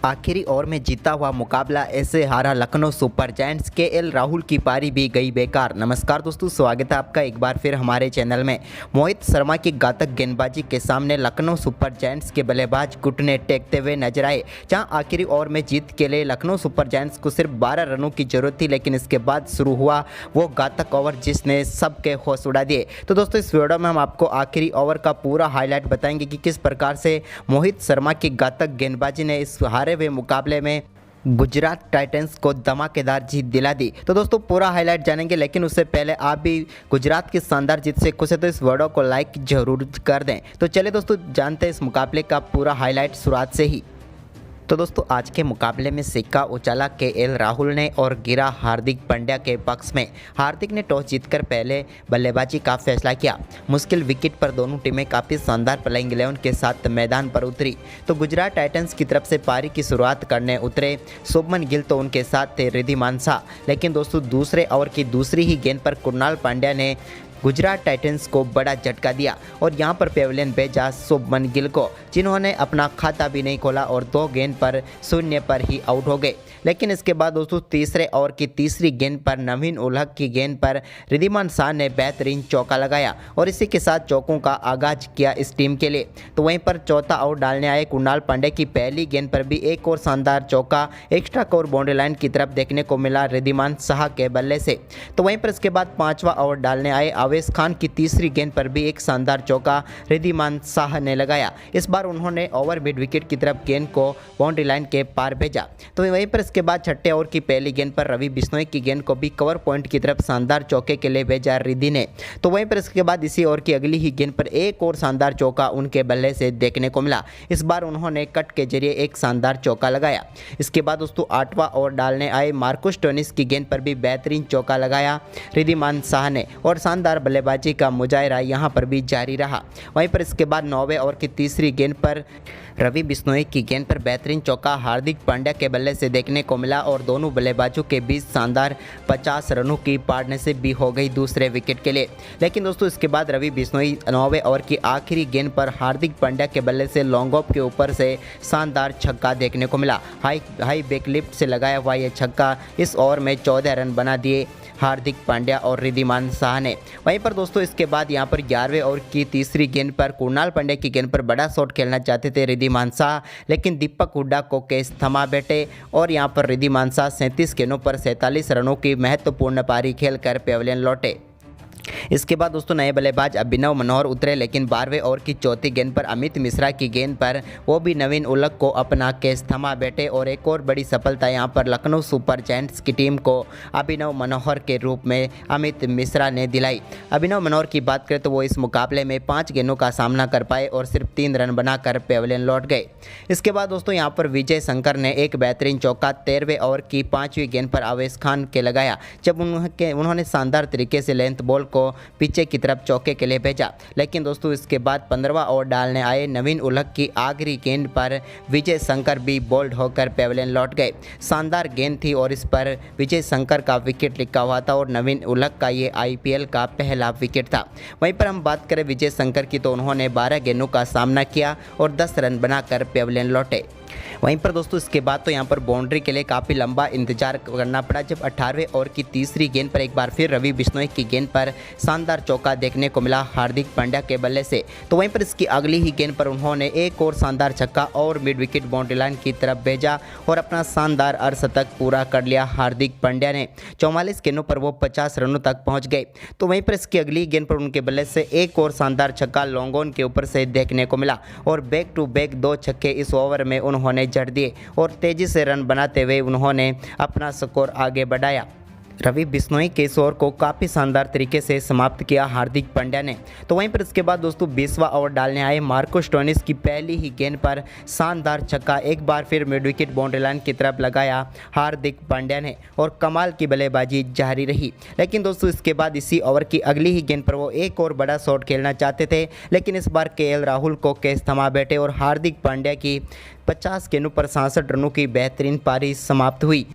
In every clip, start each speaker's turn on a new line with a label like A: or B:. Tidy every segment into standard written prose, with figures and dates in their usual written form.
A: आखिरी ओवर में जीता हुआ मुकाबला ऐसे हारा Lucknow super giants. KL Rahul की पारी भी गई बेकार। नमस्कार दोस्तों, स्वागत है आपका एक बार फिर हमारे चैनल में। मोहित शर्मा की घातक गेंदबाजी के सामने लखनऊ सुपर जायंट्स के बल्लेबाज घुटने टेकते हुए नजर आए। जहां आखिरी ओवर में जीत के लिए लखनऊ सुपर जायंट्स को सिर्फ 12 रनों की जरूरत थी, लेकिन इसके बाद शुरू हुआ वो घातक ओवर जिसने सबके होश उड़ा दिए। तो दोस्तों इस वीडियो में हम आपको आखिरी ओवर का पूरा हाईलाइट बताएंगे कि किस प्रकार से मोहित शर्मा की घातक गेंदबाजी ने इस हारे हुए मुकाबले में गुजरात टाइटंस को धमाकेदार जीत दिला दी। तो दोस्तों पूरा हाईलाइट जानेंगे, लेकिन उससे पहले आप भी गुजरात की शानदार जीत से खुश है तो इस वीडियो को लाइक जरूर कर दें। तो चलिए दोस्तों जानते हैं इस मुकाबले का पूरा हाईलाइट शुरुआत से ही। तो दोस्तों आज के मुकाबले में सिक्का उछाला केएल राहुल ने और गिरा हार्दिक पांड्या के पक्ष में। हार्दिक ने टॉस जीतकर पहले बल्लेबाजी का फैसला किया। मुश्किल विकेट पर दोनों टीमें काफ़ी शानदार प्लेइंग 11 के साथ मैदान पर उतरी। तो गुजरात टाइटंस की तरफ से पारी की शुरुआत करने उतरे शुभमन गिल तो उनके साथ थे रिद्धिमान शाह, लेकिन दोस्तों दूसरे ओवर की दूसरी ही गेंद पर कुणाल पांड्या ने गुजरात टाइटंस को बड़ा झटका दिया और यहां पर पेविलियन भेजा शुभमन गिल को, जिन्होंने अपना खाता भी नहीं खोला और 2 गेंद पर 0 पर ही आउट हो गए। लेकिन इसके बाद दोस्तों तीसरे ओवर की तीसरी गेंद पर नवीन उलहक की गेंद पर रिद्धिमान शाह ने बेहतरीन चौका लगाया और इसी के साथ चौकों का आगाज किया इस टीम के लिए। तो वहीं पर चौथा आउट डालने आए कुणाल पांड्या की पहली गेंद पर भी एक और शानदार चौका एक्स्ट्रा कवर बाउंड्री लाइन की तरफ देखने को मिला रिद्धिमान शाह के बल्ले से। तो वहीं पर इसके बाद पांचवा ओवर डालने आए आवेश खान की तीसरी गेंद पर भी एक शानदार चौका रिद्धिमान शाह ने लगाया। इस बार उन्होंने ओवर मिड विकेट की तरफ गेंद को बाउंड्री लाइन के पार भेजा। तो वहीं पर इसके बाद छठे ओवर की पहली गेंद पर रवि बिश्नोई की गेंद को भी कवर पॉइंट की तरफ शानदार चौके के लिए भेजा रिद्धि ने। तो वहीं पर इसके बाद इसी ओवर की अगली ही गेंद पर एक और शानदार चौका उनके बल्ले से देखने को मिला। इस बार उन्होंने कट के जरिए एक शानदार चौका लगाया। इसके बाद दोस्तों 8वां ओवर डालने आए मार्कस स्टोइनिस की गेंद पर भी बेहतरीन चौका लगाया रिद्धिमान शाह ने और शानदार बल्लेबाजी का मुजाहिरा यहां पर भी जारी रहा। वहीं पर इसके बाद 9वें ओवर की तीसरी गेंद पर रवि बिश्नोई की गेंद पर बेहतरीन चौका हार्दिक पांड्या के बल्ले से देखने को मिला और दोनों बल्लेबाजों के बीच शानदार 50 रनों की पार्टनरशिप भी हो गई दूसरे विकेट के लिए। लेकिन दोस्तों इसके बाद रवि बिश्नोई 9वें ओवर की आखिरी गेंद पर हार्दिक पांड्या के बल्ले से लॉन्ग ऑफ के ऊपर से शानदार छक्का देखने को मिला। हाई बैकलिफ्ट से लगाया हुआ यह छक्का इस ओवर में 14 रन बना दिए हार्दिक पांड्या और रिद्धिमान शाह ने। वहीं पर दोस्तों इसके बाद यहां पर 11वें ओवर की तीसरी गेंद पर कुणाल पांड्या की गेंद पर बड़ा शॉट खेलना चाहते थे रिद्धिमान शाह, लेकिन दीपक हुड्डा को कैच थमा बैठे और यहां पर रिद्धिमान शाह 37 गेंदों पर 47 रनों की महत्वपूर्ण पारी खेलकर पेविलियन लौटे। इसके बाद दोस्तों नए बल्लेबाज अभिनव मनोहर उतरे, लेकिन 12वें ओवर की चौथी गेंद पर अमित मिश्रा की गेंद पर वो भी नवीन उलहक को अपना कैच थमा बैठे और एक और बड़ी सफलता यहां पर लखनऊ सुपर जायंट्स की टीम को अभिनव मनोहर के रूप में अमित मिश्रा ने दिलाई। अभिनव मनोहर की बात करें तो वो इस मुकाबले में 5 गेंदों का सामना कर पाए और सिर्फ 3 रन बनाकर पेविलियन लौट गए। इसके बाद दोस्तों यहाँ पर विजय शंकर ने एक बेहतरीन चौका 13वें ओवर की 5वीं गेंद पर आवेश खान के लगाया, जब उन्होंने शानदार तरीके से लेंथ बॉल को पीछे की तरफ चौके के लिए भेजा। लेकिन दोस्तों इसके बाद 15वां ओवर डालने आए नवीन उलहक की आखिरी गेंद पर विजय शंकर भी बोल्ड होकर पेविलियन लौट गए। शानदार गेंद थी और इस पर विजय शंकर का विकेट लिखा हुआ था और नवीन उलहक का ये आईपीएल का पहला विकेट था। वहीं पर हम बात करें विजय शंकर की तो उन्होंने 12 गेंदों का सामना किया और 10 रन बनाकर पेविलियन लौटे। वहीं पर दोस्तों इसके बाद तो यहाँ पर बाउंड्री के लिए काफ़ी लंबा इंतजार करना पड़ा, जब 18वें ओवर की तीसरी गेंद पर एक बार फिर रवि बिश्नोई की गेंद पर शानदार चौका देखने को मिला हार्दिक पांड्या के बल्ले से। तो वहीं पर इसकी अगली ही गेंद पर उन्होंने एक और शानदार छक्का और मिड विकेट बाउंड्री लाइन की तरफ भेजा और अपना शानदार अर्धशतक पूरा कर लिया हार्दिक पांड्या ने। 44 गेंदों पर वो 50 रनों तक पहुँच गए। तो वहीं पर इसकी अगली गेंद पर उनके बल्ले से एक और शानदार छक्का लॉन्ग ऑन के ऊपर से देखने को मिला और बैक टू बैक 2 छक्के इस ओवर में उन्होंने जड़ दिए और तेजी से रन बनाते हुए उन्होंने अपना स्कोर आगे बढ़ाया। रवि बिश्नोई के इस ओवर को काफ़ी शानदार तरीके से समाप्त किया हार्दिक पांड्या ने। तो वहीं पर इसके बाद दोस्तों 20वां ओवर डालने आए मार्कस स्टोइनिस की पहली ही गेंद पर शानदार छक्का एक बार फिर मिड विकेट बाउंड्री लाइन की तरफ लगाया हार्दिक पांड्या ने और कमाल की बल्लेबाजी जारी रही। लेकिन दोस्तों इसके बाद इसी ओवर की अगली ही गेंद पर वो एक और बड़ा शॉट खेलना चाहते थे, लेकिन इस बार केएल राहुल को कैच थमा बैठे और हार्दिक पांड्या की 50 गेंदों पर 66 रनों की बेहतरीन पारी समाप्त हुई।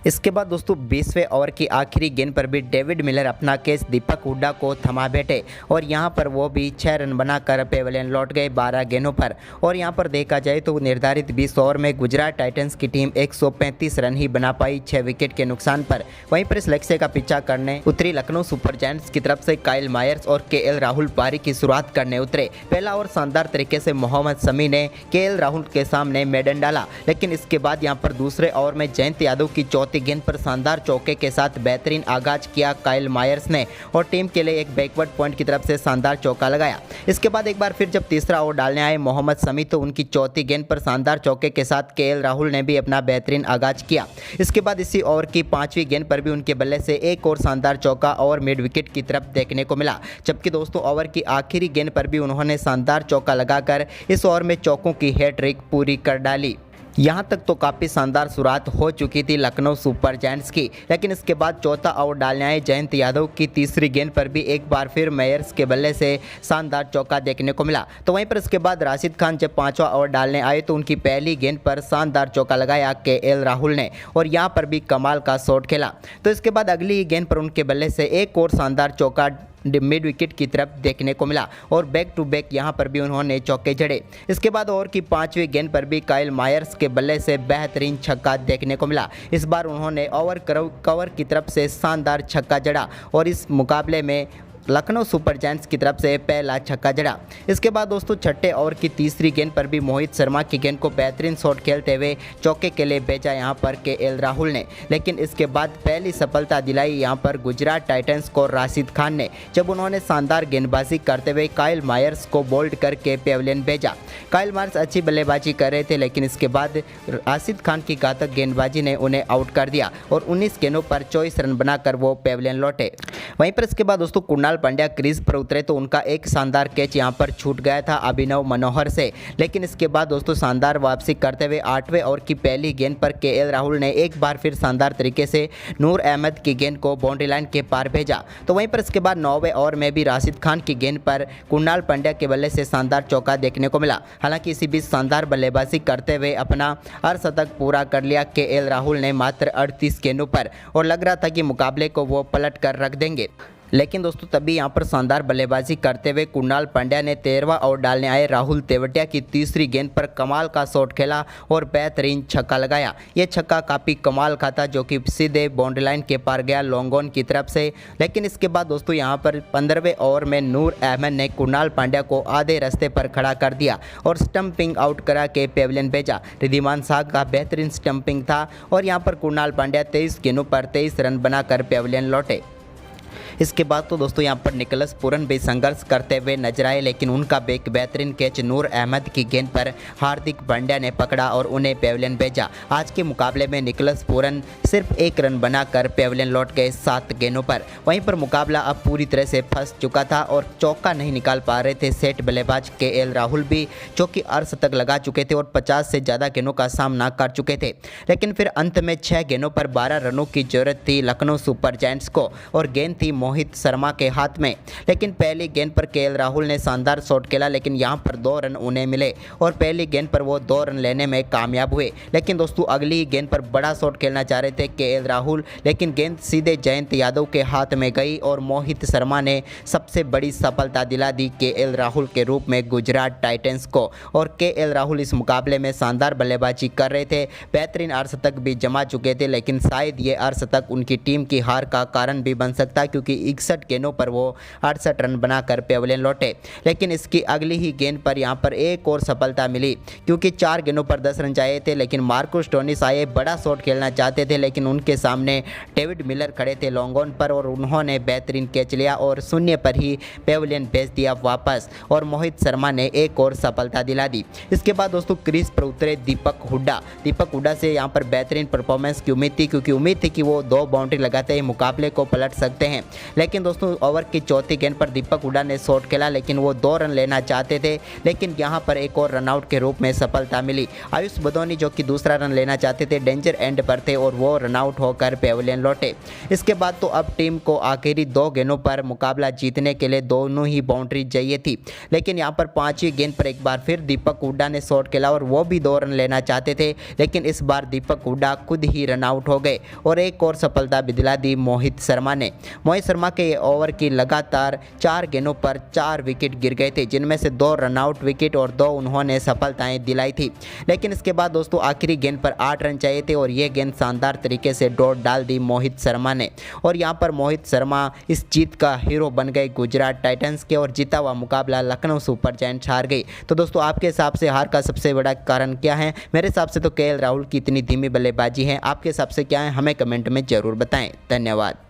A: इसके बाद दोस्तों 20वें ओवर की आखिरी गेंद पर भी डेविड मिलर अपना कैच दीपक हुड्डा को थमा बैठे और यहां पर वो भी 6 रन बनाकर पेवेलियन लौट गए 12 गेंदों पर। और यहां पर देखा जाए तो निर्धारित 20 ओवर में गुजरात टाइटंस की टीम 135 रन ही बना पाई 6 विकेट के नुकसान पर। वहीं पर इस लक्ष्य का पीछा करने उतरी लखनऊ सुपर जायंट्स की तरफ से काइल मायर्स और केएल राहुल पारी की शुरुआत करने उतरे। पहला ओवर शानदार तरीके से मोहम्मद शमी ने केएल राहुल के सामने मेडन डाला, लेकिन इसके बाद यहां पर दूसरे ओवर में जयंत यादव की चौथी गेंद पर शानदार चौके के साथ बेहतरीन आगाज किया काइल मायर्स ने और टीम के लिए एक बैकवर्ड पॉइंट की तरफ से शानदार चौका लगाया। इसके बाद एक बार फिर जब तीसरा ओवर डालने आए मोहम्मद शमी तो उनकी चौथी गेंद पर शानदार चौके के साथ केएल राहुल ने भी अपना बेहतरीन आगाज किया। इसके बाद इसी ओवर की 5वीं गेंद पर भी उनके बल्ले से एक और शानदार चौका और मिड विकेट की तरफ देखने को मिला, जबकि दोस्तों ओवर की आखिरी गेंद पर भी उन्होंने शानदार चौका लगाकर इस ओवर में चौकों की हैट्रिक पूरी कर डाली। यहां तक तो काफ़ी शानदार शुरुआत हो चुकी थी लखनऊ सुपर जायंट्स की, लेकिन इसके बाद चौथा ओवर डालने आए जयंत यादव की तीसरी गेंद पर भी एक बार फिर मेयर्स के बल्ले से शानदार चौका देखने को मिला। तो वहीं पर इसके बाद राशिद खान जब 5वां ओवर डालने आए तो उनकी पहली गेंद पर शानदार चौका लगाया केएल राहुल ने और यहां पर भी कमाल का शॉट खेला। तो इसके बाद अगली ही गेंद पर उनके बल्ले से एक और शानदार चौका मिड विकेट की तरफ देखने को मिला और बैक टू बैक यहां पर भी उन्होंने चौके जड़े। इसके बाद ओवर की 5वीं गेंद पर भी काइल मायर्स के बल्ले से बेहतरीन छक्का देखने को मिला। इस बार उन्होंने ओवर कवर की तरफ से शानदार छक्का जड़ा और इस मुकाबले में लखनऊ सुपर जायंट्स की तरफ से पहला छक्का जड़ा। इसके बाद दोस्तों छठे ओवर की तीसरी गेंद पर भी मोहित शर्मा की गेंद को बेहतरीन शॉट खेलते हुए चौके के लिए भेजा यहां पर केएल राहुल ने, लेकिन इसके बाद पहली सफलता दिलाई यहां पर गुजरात टाइटंस को राशिद खान ने जब उन्होंने शानदार गेंदबाजी करते हुए काइल मायर्स को बोल्ड करके पेवेलियन भेजा। काइल मायर्स अच्छी बल्लेबाजी कर रहे थे, लेकिन इसके बाद राशिद खान की घातक गेंदबाजी ने उन्हें आउट कर दिया और 19 गेंदों पर 24 रन बनाकर वो पेवेलियन लौटे। वहीं पर इसके बाद दोस्तों कुणाल पांड्या क्रीज पर उतरे तो उनका एक शानदार कैच यहां पर छूट गया था अभिनव मनोहर से, लेकिन इसके बाद दोस्तों शानदार वापसी करते हुए 8वें ओवर की पहली गेंद पर केएल राहुल ने एक बार फिर शानदार तरीके से नूर अहमद की गेंद को बाउंड्री लाइन के पार भेजा। तो वहीं पर इसके बाद 9वें ओवर में भी राशिद खान की गेंद पर कुणाल पांड्या के बल्ले से शानदार चौका देखने को मिला। हालांकि इसी बीच शानदार बल्लेबाजी करते हुए अपना अर्धशतक पूरा कर लिया केएल राहुल ने मात्र 38 गेंदों पर और लग रहा था कि मुकाबले को वो पलट कर रख देंगे, लेकिन दोस्तों तभी यहां पर शानदार बल्लेबाजी करते हुए कुणाल पांड्या ने 13वां ओवर डालने आए राहुल तेवटिया की तीसरी गेंद पर कमाल का शॉट खेला और बेहतरीन छक्का लगाया। यह छक्का काफ़ी कमाल का था जो कि सीधे बाउंड्री लाइन के पार गया लॉन्ग ऑन की तरफ से। लेकिन इसके बाद दोस्तों यहां पर 15वें ओवर में नूर अहमद ने कुणाल पांड्या को आधे रास्ते पर खड़ा कर दिया और स्टंपिंग आउट करा के पेवेलियन भेजा। रिद्धिमान शाह का बेहतरीन स्टंपिंग था और यहाँ पर कुणाल पांड्या 23 गेंदों पर 23 रन बनाकर पेवेलियन लौटे। इसके बाद तो दोस्तों यहां पर निकोलस पूरन भी संघर्ष करते हुए नजर आए, लेकिन उनका एक बेहतरीन कैच नूर अहमद की गेंद पर हार्दिक पांड्या ने पकड़ा और उन्हें पेवेलियन भेजा। आज के मुकाबले में निकोलस पूरन सिर्फ 1 रन बनाकर पेवेलियन लौट गए 7 गेंदों पर। वहीं पर मुकाबला अब पूरी तरह से फंस चुका था और चौका नहीं निकाल पा रहे थे सेट बल्लेबाज केएल राहुल भी, जो कि अर्धशतक लगा चुके थे और 50 से ज़्यादा गेंदों का सामना कर चुके थे। लेकिन फिर अंत में 6 गेंदों पर 12 रनों की जरूरत थी लखनऊ सुपर जायंट्स को और गेंद थी मोहित शर्मा के हाथ में। लेकिन पहली गेंद पर केएल राहुल ने शानदार शॉट खेला, लेकिन यहां पर 2 रन उन्हें मिले और पहली गेंद पर वो 2 रन लेने में कामयाब हुए। लेकिन दोस्तों अगली ही गेंद पर बड़ा शॉट खेलना चाह रहे थे केएल राहुल, लेकिन गेंद सीधे जयंत यादव के हाथ में गई और मोहित शर्मा ने सबसे बड़ी सफलता दिला दी केएल राहुल के रूप में गुजरात टाइटंस को। और केएल राहुल इस मुकाबले में शानदार बल्लेबाजी कर रहे थे, बेहतरीन अर्धशतक भी जमा चुके थे, लेकिन शायद ये अर्धशतक उनकी टीम की हार का कारण भी बन सकता, क्योंकि 61 गेंदों पर वो 68 रन बनाकर पेवेलियन लौटे। लेकिन इसकी अगली ही गेंद पर यहां पर एक और सफलता मिली, क्योंकि 4 गेंदों पर 10 रन चाहिए थे, लेकिन मार्कस स्टोनिस आए बड़ा शॉट खेलना चाहते थे, लेकिन उनके सामने डेविड मिलर खड़े थे लॉन्ग ऑन पर और उन्होंने बेहतरीन कैच लिया और शून्य पर ही पेवेलियन भेज दिया वापस और मोहित शर्मा ने एक और सफलता दिला दी। इसके बाद दोस्तों क्रीज पर उतरे दीपक हुड्डा से यहाँ पर बेहतरीन परफॉर्मेंस की उम्मीद थी, क्योंकि उम्मीद थी कि वो 2 बाउंड्री लगाते ही मुकाबले को पलट सकते हैं। लेकिन दोस्तों ओवर की चौथी गेंद पर दीपक हुड्डा ने शॉट खेला, लेकिन वो 2 रन लेना चाहते थे, लेकिन यहाँ पर एक और रनआउट के रूप में सफलता मिली। आयुष बदौनी जो कि दूसरा रन लेना चाहते थे डेंजर एंड पर थे और वो रनआउट होकर पेविलियन लौटे। इसके बाद तो अब टीम को आखिरी 2 गेंदों पर मुकाबला जीतने के लिए दोनों ही बाउंड्री चाहिए थी, लेकिन यहाँ पर 5वीं गेंद पर एक बार फिर दीपक हुड्डा ने शॉट खेला और वो भी 2 रन लेना चाहते थे, लेकिन इस बार दीपक हुड्डा खुद ही रनआउट हो गए और एक और सफलता भी दिला दी मोहित शर्मा ने। मोहित शर्मा के ओवर की लगातार 4 गेंदों पर 4 विकेट गिर गए थे, जिनमें से 2 रनआउट विकेट और 2 उन्होंने सफलताएं दिलाई थी। लेकिन इसके बाद दोस्तों आखिरी गेंद पर 8 रन चाहिए थे और ये गेंद शानदार तरीके से डॉट डाल दी मोहित शर्मा ने और यहाँ पर मोहित शर्मा इस जीत का हीरो बन गए गुजरात टाइटंस के और जीता हुआ मुकाबला लखनऊ सुपर जायंट्स हार गई। तो दोस्तों आपके हिसाब से हार का सबसे बड़ा कारण क्या है? मेरे हिसाब से तो केएल राहुल की इतनी धीमी बल्लेबाजी है। आपके हिसाब से क्या है? हमें कमेंट में ज़रूर बताएं। धन्यवाद।